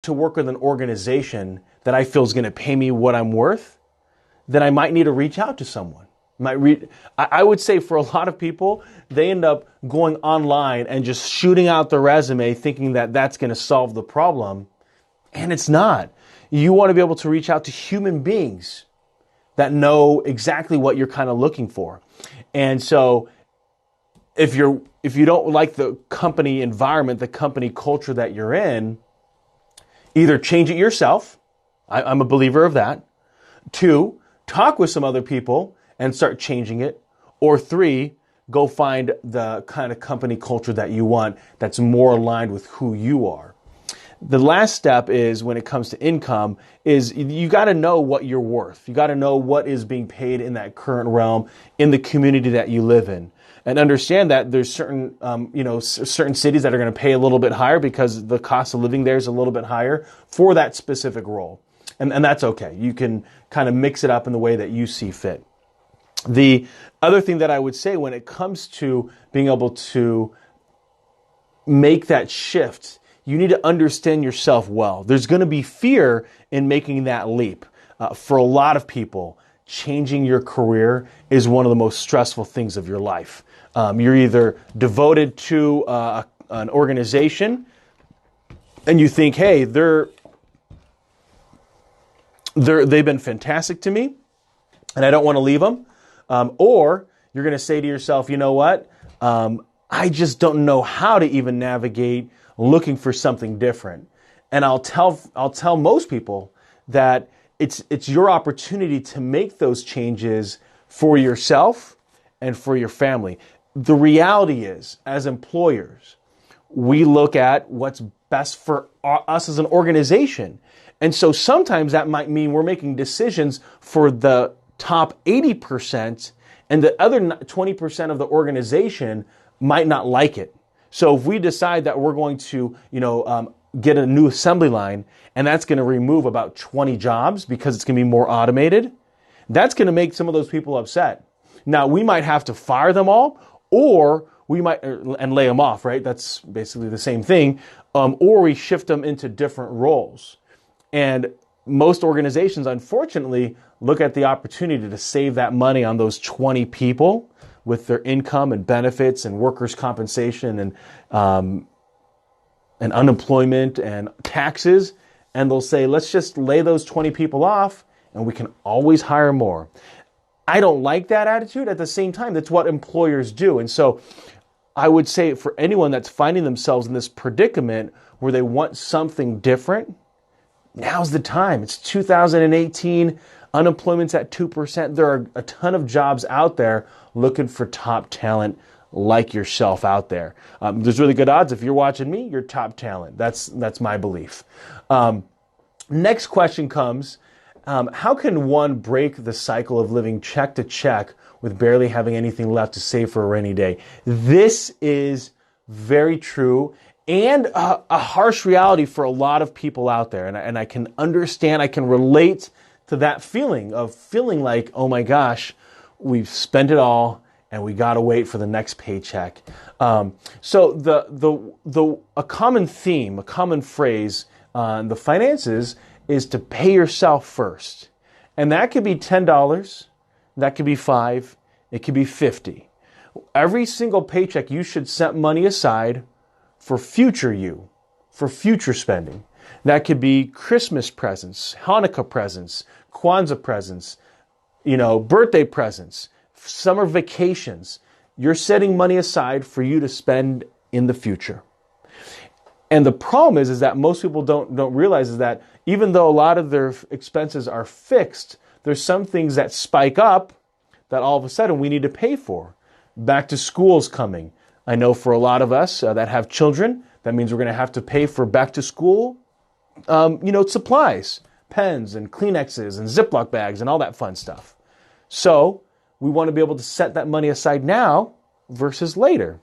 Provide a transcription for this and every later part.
to work with an organization that I feel is going to pay me what I'm worth, then I might need to reach out to someone. I would say for a lot of people, they end up going online and just shooting out the resume thinking that that's going to solve the problem. And it's not. You want to be able to reach out to human beings that know exactly what you're kind of looking for. And so if you don't like the company environment, the company culture that you're in, either change it yourself. I'm a believer of that. 2, talk with some other people and start changing it. Or 3, go find the kind of company culture that you want that's more aligned with who you are. The last step is, when it comes to income, is you got to know what you're worth. You got to know what is being paid in that current realm in the community that you live in, and understand that there's certain certain cities that are going to pay a little bit higher because the cost of living there is a little bit higher for that specific role, and that's okay. You can kind of mix it up in the way that you see fit. The other thing that I would say when it comes to being able to make that shift, you need to understand yourself well. There's going to be fear in making that leap. For a lot of people, changing your career is one of the most stressful things of your life. You're either devoted to an organization and you think, hey, they've been fantastic to me and I don't want to leave them. Or you're going to say to yourself, you know what? I just don't know how to even navigate looking for something different. And I'll tell most people that it's your opportunity to make those changes for yourself and for your family. The reality is, as employers, we look at what's best for us as an organization. And so sometimes that might mean we're making decisions for the top 80%, and the other 20% of the organization might not like it. So if we decide that we're going to, get a new assembly line, and that's going to remove about 20 jobs because it's going to be more automated, that's going to make some of those people upset. Now, we might have to fire them all, or we might, and lay them off, right? That's basically the same thing. Or we shift them into different roles. And most organizations, unfortunately, look at the opportunity to save that money on those 20 people with their income and benefits and workers' compensation and unemployment and taxes. And they'll say, let's just lay those 20 people off and we can always hire more. I don't like that attitude. At the same time, that's what employers do. And so I would say for anyone that's finding themselves in this predicament where they want something different, now's the time. It's 2018. Unemployment's at 2%. There are a ton of jobs out there looking for top talent like yourself out there. There's really good odds if you're watching me, you're top talent. That's my belief. Next question comes, how can one break the cycle of living check to check with barely having anything left to save for a rainy day? This is very true and a harsh reality for a lot of people out there. And I can understand, I can relate to that feeling of feeling like, oh my gosh, we've spent it all and we got to wait for the next paycheck. So a common theme, a common phrase on the finances is to pay yourself first. And that could be $10, that could be $5, it could be $50. Every single paycheck, you should set money aside for future you, for future spending. That could be Christmas presents, Hanukkah presents, Kwanzaa presents, birthday presents, summer vacations. You're setting money aside for you to spend in the future. And the problem is that most people don't realize is that even though a lot of their expenses are fixed, there's some things that spike up that all of a sudden we need to pay for. Back to school's coming. I know for a lot of us that have children, that means we're going to have to pay for back to school, supplies, pens and Kleenexes and Ziploc bags and all that fun stuff. So we want to be able to set that money aside now versus later.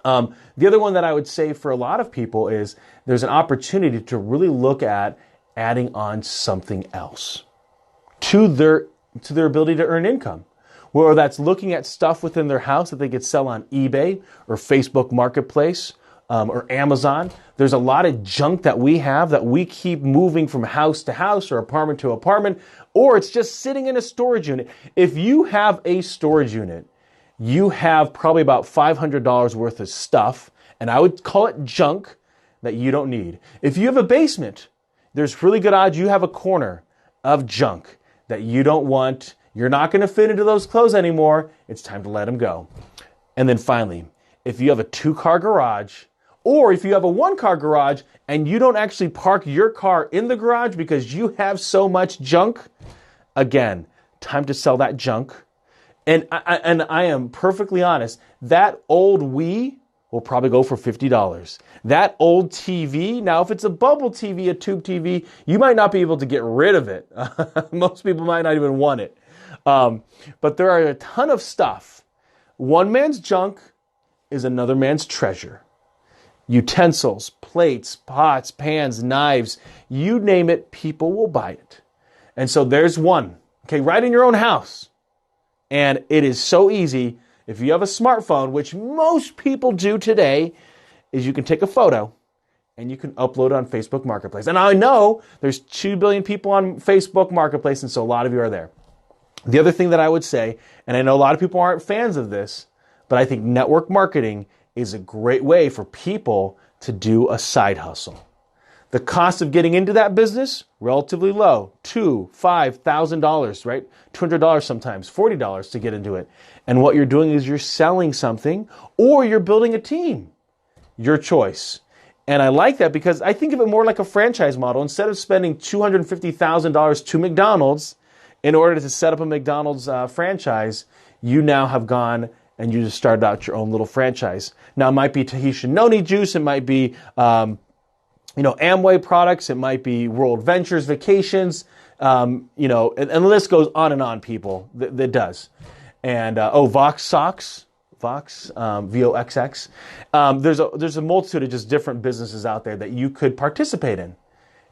The other one that I would say for a lot of people is there's an opportunity to really look at adding on something else to their ability to earn income. Whether that's looking at stuff within their house that they could sell on eBay or Facebook Marketplace, or Amazon. There's a lot of junk that we have that we keep moving from house to house or apartment to apartment, or it's just sitting in a storage unit. If you have a storage unit, you have probably about $500 worth of stuff, and I would call it junk that you don't need. If you have a basement, there's really good odds you have a corner of junk that you don't want. You're not going to fit into those clothes anymore. It's time to let them go. And then finally, if you have a 2-car garage, or if you have a 1-car garage and you don't actually park your car in the garage because you have so much junk, again, time to sell that junk. And I am perfectly honest, that old Wii will probably go for $50. That old TV, now if it's a bubble TV, a tube TV, you might not be able to get rid of it. Most people might not even want it. But there are a ton of stuff. One man's junk is another man's treasure. Utensils, plates, pots, pans, knives, you name it, people will buy it. And so there's one, okay, right in your own house. And it is so easy. If you have a smartphone, which most people do today, is you can take a photo and you can upload it on Facebook Marketplace. And I know there's 2 billion people on Facebook Marketplace, and so a lot of you are there. The other thing that I would say, and I know a lot of people aren't fans of this, but I think network marketing is a great way for people to do a side hustle. The cost of getting into that business, relatively low, $2,000, $5,000, right? $200 sometimes, $40 to get into it. And what you're doing is you're selling something or you're building a team. Your choice. And I like that because I think of it more like a franchise model. Instead of spending $250,000 to McDonald's in order to set up a McDonald's franchise, you now have gone and you just started out your own little franchise. Now, it might be Tahitian noni juice. It might be Amway products. It might be World Ventures Vacations. And the list goes on and on, people. That does. And, Vox Socks. Vox, VOXX. There's a multitude of just different businesses out there that you could participate in.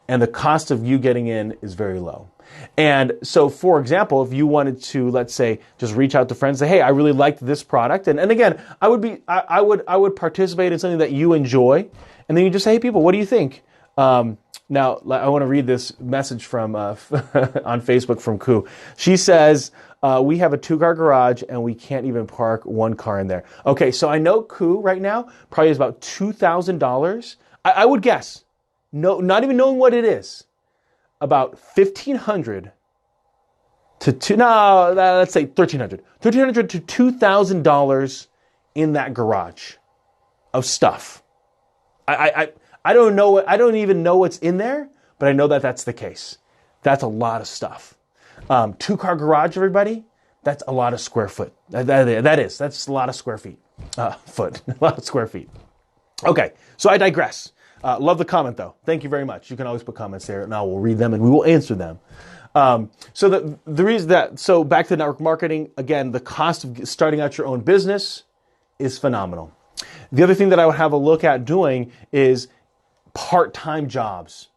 And the cost of you getting in is very low. And so, for example, if you wanted to, let's say, just reach out to friends, say, hey, I really liked this product. And again, I would participate in something that you enjoy. And then you just say, hey, people, what do you think? Now, I want to read this message from on Facebook from Koo. She says, we have a 2-car garage and we can't even park 1 car in there. Okay, so I know Koo right now probably is about $2,000. I would guess, no, not even knowing what it is, about $1,500 let's say $1,300. $1,300 to $2,000 in that garage of stuff. I don't know. I don't even know what's in there, but I know that that's the case. That's a lot of stuff. 2-car garage, everybody. That's a lot of square foot. That's a lot of square feet. A lot of square feet. Okay, so I digress. Love the comment though. Thank you very much. You can always put comments there, and I will read them and we will answer them. So the reason that back to network marketing again, the cost of starting out your own business is phenomenal. The other thing that I would have a look at doing is part-time jobs.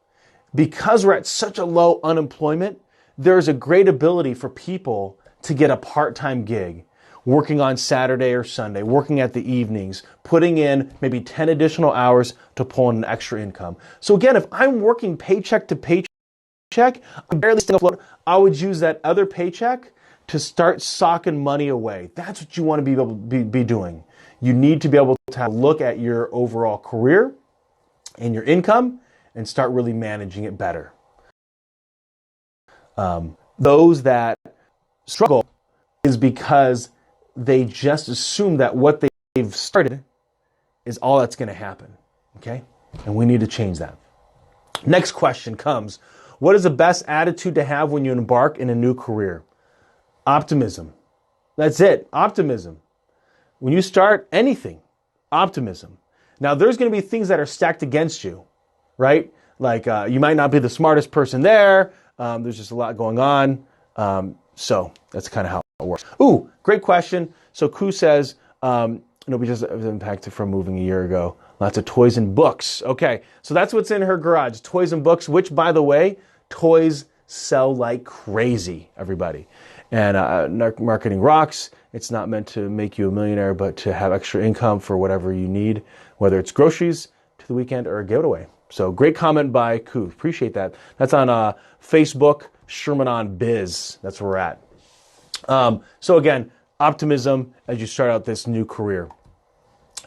Because we're at such a low unemployment, there's a great ability for people to get a part-time gig, working on Saturday or Sunday, working at the evenings, putting in maybe 10 additional hours to pull in an extra income. So again, if I'm working paycheck to paycheck, I'm barely staying afloat, I would use that other paycheck to start socking money away. That's what you want to be able to be doing. You need to be able to have a look at your overall career and your income and start really managing it better. Those that struggle is because they just assume that what they've started is all that's going to happen. Okay? And we need to change that. Next question comes, what is the best attitude to have when you embark in a new career? Optimism. That's it. Optimism. When you start anything, optimism. Now, there's going to be things that are stacked against you, right? Like you might not be the smartest person there. There's just a lot going on. So that's kind of how it works. Ooh, great question. So Koo says, nobody just was impacted from moving a year ago. Lots of toys and books. Okay, so that's what's in her garage. Toys and books, which, by the way, toys sell like crazy, everybody. And marketing rocks. It's not meant to make you a millionaire, but to have extra income for whatever you need, whether it's groceries to the weekend or a giveaway. So great comment by Koo. Appreciate that. That's on Facebook, Sherman On Biz. That's where we're at. So again, optimism as you start out this new career.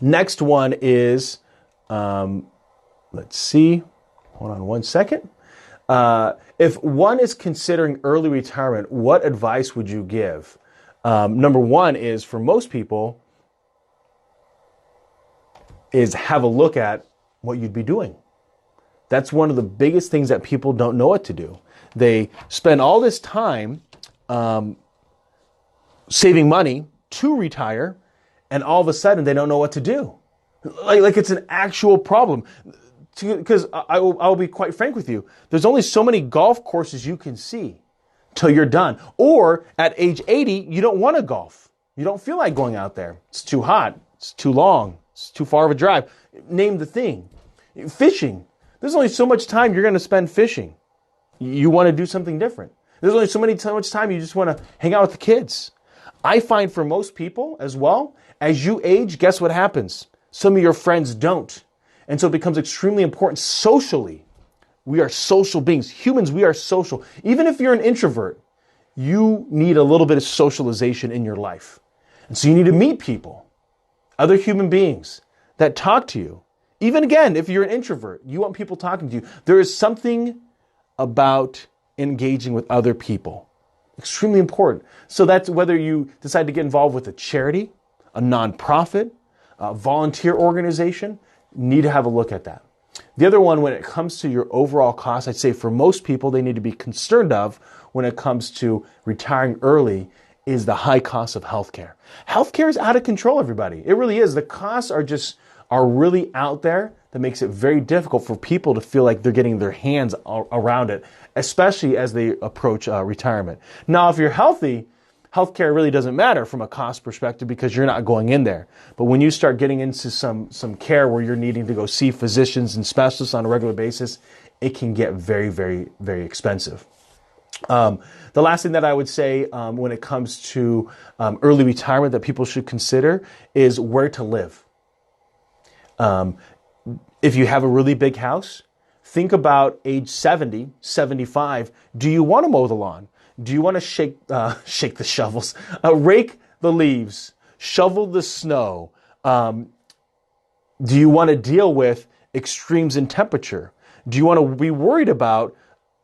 Next one is, let's see. Hold on one second. If one is considering early retirement, what advice would you give? Number one is, for most people, is have a look at what you'd be doing. That's one of the biggest things that people don't know what to do. They spend all this time saving money to retire, and all of a sudden they don't know what to do. Like it's an actual problem. Because I'll be quite frank with you, there's only so many golf courses you can see till you're done. Or at age 80, you don't want to golf. You don't feel like going out there. It's too hot. It's too long. It's too far of a drive. Name the thing. Fishing. There's only so much time you're going to spend fishing. You want to do something different. There's only so much time you just want to hang out with the kids. I find for most people as well, as you age, guess what happens? Some of your friends don't. And so it becomes extremely important socially. We are social beings. Humans, we are social. Even if you're an introvert, you need a little bit of socialization in your life. And so you need to meet people, other human beings that talk to you. Even again, if you're an introvert, you want people talking to you. There is something about engaging with other people. Extremely important. So that's whether you decide to get involved with a charity, a nonprofit, a volunteer organization, need to have a look at that. The other one, when it comes to your overall cost, I'd say for most people, they need to be concerned of when it comes to retiring early is the high cost of healthcare. Healthcare is out of control, everybody. It really is. The costs are really out there that makes it very difficult for people to feel like they're getting their hands around it, especially as they approach retirement. Now, if you're healthy, healthcare really doesn't matter from a cost perspective because you're not going in there. But when you start getting into some care where you're needing to go see physicians and specialists on a regular basis, it can get very, very, very expensive. The last thing that I would say when it comes to early retirement that people should consider is where to live. If you have a really big house, think about age 70, 75. Do you want to mow the lawn? Do you want to shake the shovels, rake the leaves, shovel the snow? Do you want to deal with extremes in temperature? Do you want to be worried about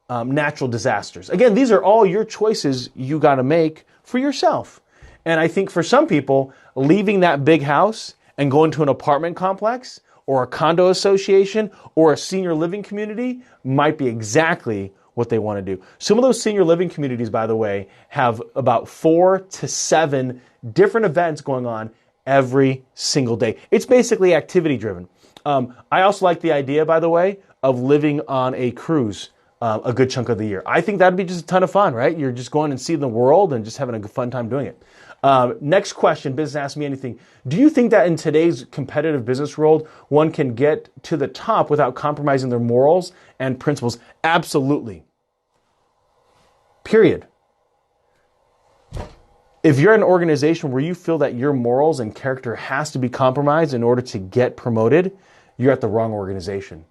natural disasters? Again, these are all your choices you got to make for yourself. And I think for some people, leaving that big house and going to an apartment complex or a condo association or a senior living community might be exactly what they want to do. Some of those senior living communities, by the way, have about 4 to 7 different events going on every single day. It's basically activity driven. I also like the idea, by the way, of living on a cruise a good chunk of the year. I think that'd be just a ton of fun, right? You're just going and seeing the world and just having a fun time doing it. Next question, Business Ask Me Anything. Do you think that in today's competitive business world, one can get to the top without compromising their morals and principles? Absolutely. Period. If you're in an organization where you feel that your morals and character has to be compromised in order to get promoted, you're at the wrong organization.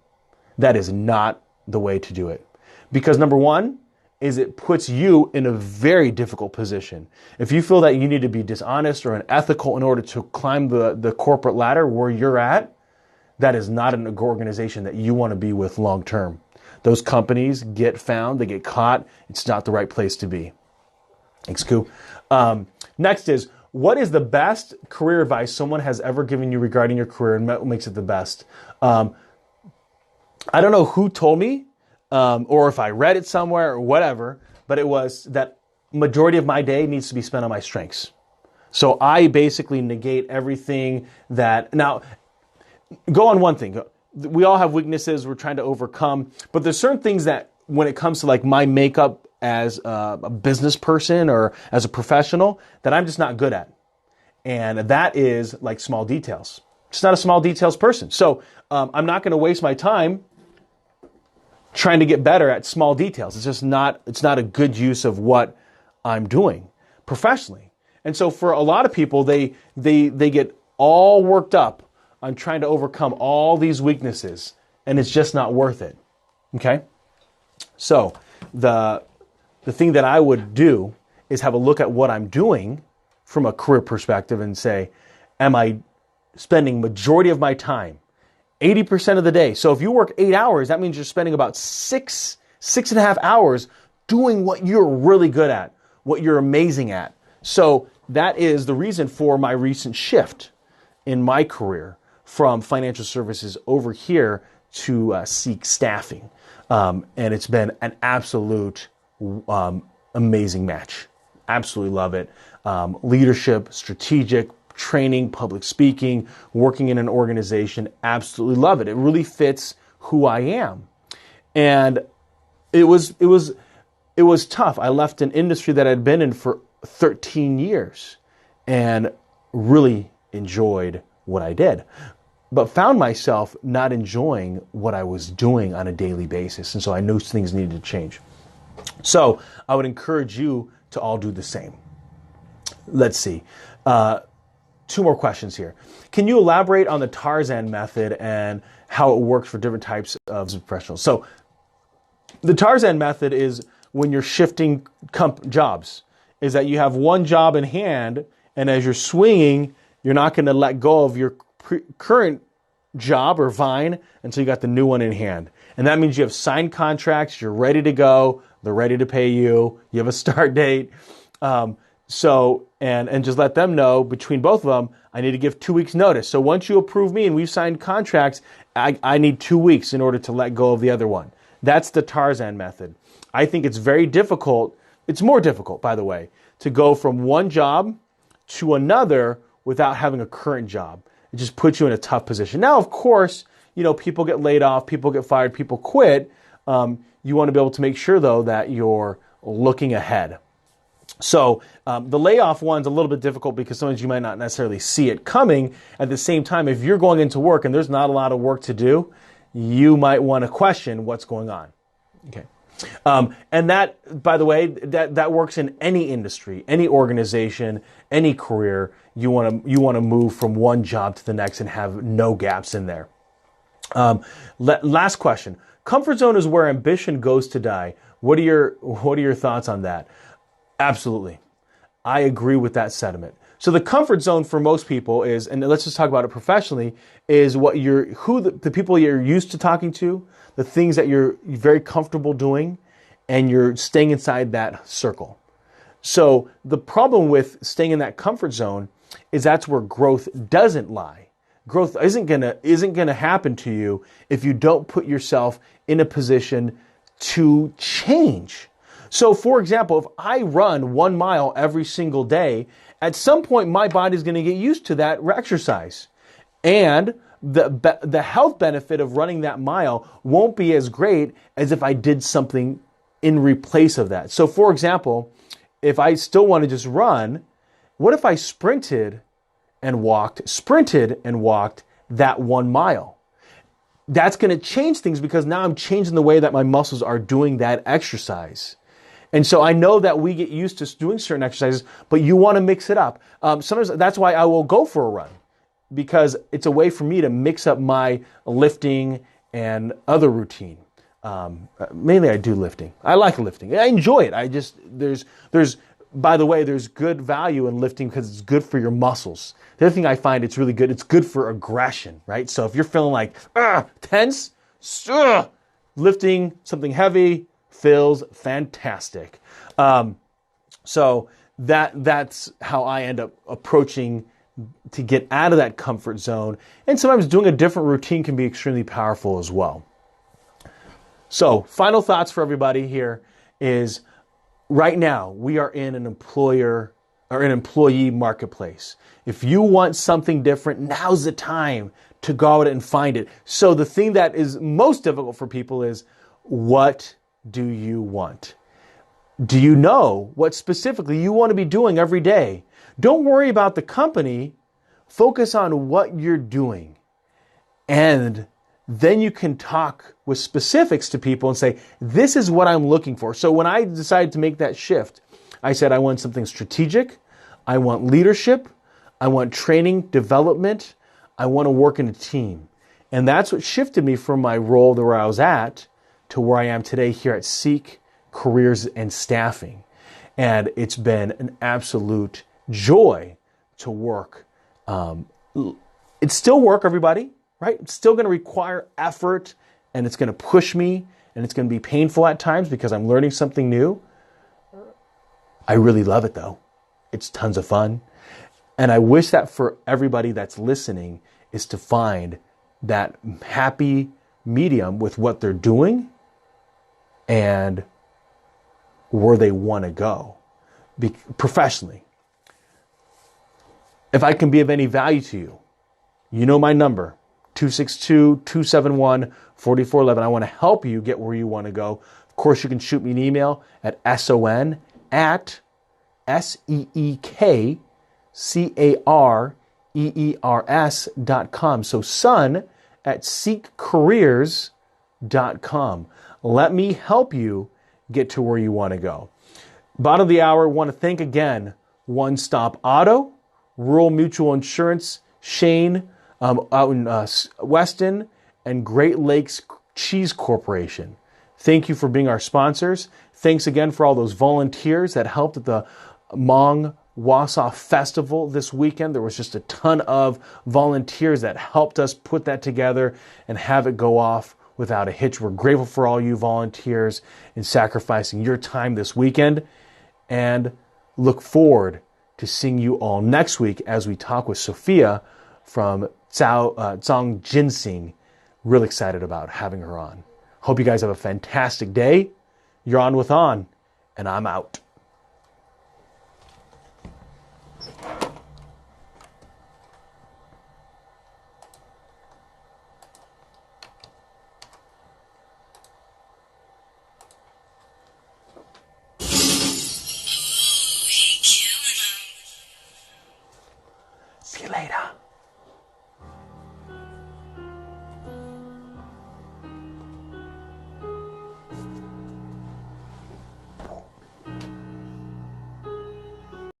That is not the way to do it. Because number one is it puts you in a very difficult position. If you feel that you need to be dishonest or unethical in order to climb the corporate ladder where you're at, that is not an organization that you want to be with long term. Those companies get found, they get caught. It's not the right place to be. Thanks, Koo. Next is, what is the best career advice someone has ever given you regarding your career and what makes it the best? I don't know who told me or if I read it somewhere or whatever, but it was that majority of my day needs to be spent on my strengths. So I basically negate everything that... Now, go on one thing. We all have weaknesses we're trying to overcome, but there's certain things that when it comes to like my makeup as a business person or as a professional that I'm just not good at. And that is like small details. Just not a small details person. So I'm not going to waste my time trying to get better at small details. It's just not, it's not a good use of what I'm doing professionally. And so for a lot of people, they get all worked up on trying to overcome all these weaknesses, and it's just not worth it. Okay? So the thing that I would do is have a look at what I'm doing from a career perspective and say, am I spending majority of my time, 80% of the day? So if you work 8 hours, that means you're spending about 6.5 hours doing what you're really good at, what you're amazing at. So that is the reason for my recent shift in my career from financial services over here to seek staffing. And it's been an absolute amazing match. Absolutely love it. Leadership, strategic, training, public speaking, working in an organization, absolutely love it. It really fits who I am. And it was tough. I left an industry that I'd been in for 13 years and really enjoyed what I did, but found myself not enjoying what I was doing on a daily basis. And so I knew things needed to change. So I would encourage you to all do the same. Let's see. 2 more questions here. Can you elaborate on the Tarzan method and how it works for different types of professionals? So the Tarzan method is when you're shifting jobs, is that you have one job in hand, and as you're swinging, you're not going to let go of your current job or vine until you got the new one in hand. And that means you have signed contracts, you're ready to go, they're ready to pay you, you have a start date. And just let them know between both of them, I need to give 2 weeks notice. So once you approve me and we've signed contracts, I need 2 weeks in order to let go of the other one. That's the Tarzan method. I think it's very difficult. It's more difficult, by the way, to go from one job to another without having a current job. It just puts you in a tough position. Now, of course, people get laid off, people get fired, people quit. You want to be able to make sure, though, that you're looking ahead. So the layoff one's a little bit difficult because sometimes you might not necessarily see it coming. At the same time, if you're going into work and there's not a lot of work to do, you might want to question what's going on. Okay. And that, by the way, that works in any industry, any organization, any career. You want to move from one job to the next and have no gaps in there. Last question. Comfort zone is where ambition goes to die. What are your thoughts on that? Absolutely. I agree with that sentiment. So the comfort zone for most people is, and let's just talk about it professionally, is the people you're used to talking to, the things that you're very comfortable doing, and you're staying inside that circle. So the problem with staying in that comfort zone is that's where growth doesn't lie. Growth isn't gonna happen to you if you don't put yourself in a position to change. So for example, if I run 1 mile every single day, at some point my body's going to get used to that exercise. And the health benefit of running that mile won't be as great as if I did something in replace of that. So for example, if I still want to just run, what if I sprinted and walked that 1 mile? That's going to change things because now I'm changing the way that my muscles are doing that exercise. And so I know that we get used to doing certain exercises, but you want to mix it up. Sometimes that's why I will go for a run, because it's a way for me to mix up my lifting and other routine. Mainly I do lifting. I like lifting. I enjoy it. By the way, there's good value in lifting because it's good for your muscles. The other thing I find it's really good, it's good for aggression, right? So if you're feeling like tense, lifting something heavy feels fantastic. So that's how I end up approaching to get out of that comfort zone. And sometimes doing a different routine can be extremely powerful as well. So final thoughts for everybody here is right now we are in an employee marketplace. If you want something different, now's the time to go out and find it. So the thing that is most difficult for people is, what do you want? Do you know what specifically you want to be doing every day? Don't worry about the company. Focus on what you're doing. And then you can talk with specifics to people and say, this is what I'm looking for. So when I decided to make that shift, I said, I want something strategic. I want leadership. I want training, development. I want to work in a team. And that's what shifted me from my role where I was at to where I am today here at Seek Careers and Staffing. And it's been an absolute joy to work. It's still work, everybody, right? It's still going to require effort, and it's going to push me, and it's going to be painful at times because I'm learning something new. I really love it, though. It's tons of fun. And I wish that for everybody that's listening is to find that happy medium with what they're doing and where they want to go professionally. If I can be of any value to you, you know my number, 262-271-4411. I want to help you get where you want to go. Of course, you can shoot me an email at son@seekcareers.com. So son@seekcareers.com. Let me help you get to where you want to go. Bottom of the hour, I want to thank again One Stop Auto, Rural Mutual Insurance, Shane out in Weston, and Great Lakes Cheese Corporation. Thank you for being our sponsors. Thanks again for all those volunteers that helped at the Hmong Wausau Festival this weekend. There was just a ton of volunteers that helped us put that together and have it go off without a hitch. We're grateful for all you volunteers in sacrificing your time this weekend, and look forward to seeing you all next week as we talk with Sophia from Zhang Ginseng. Really excited about having her on. Hope you guys have a fantastic day. You're on with On, and I'm out. See you later.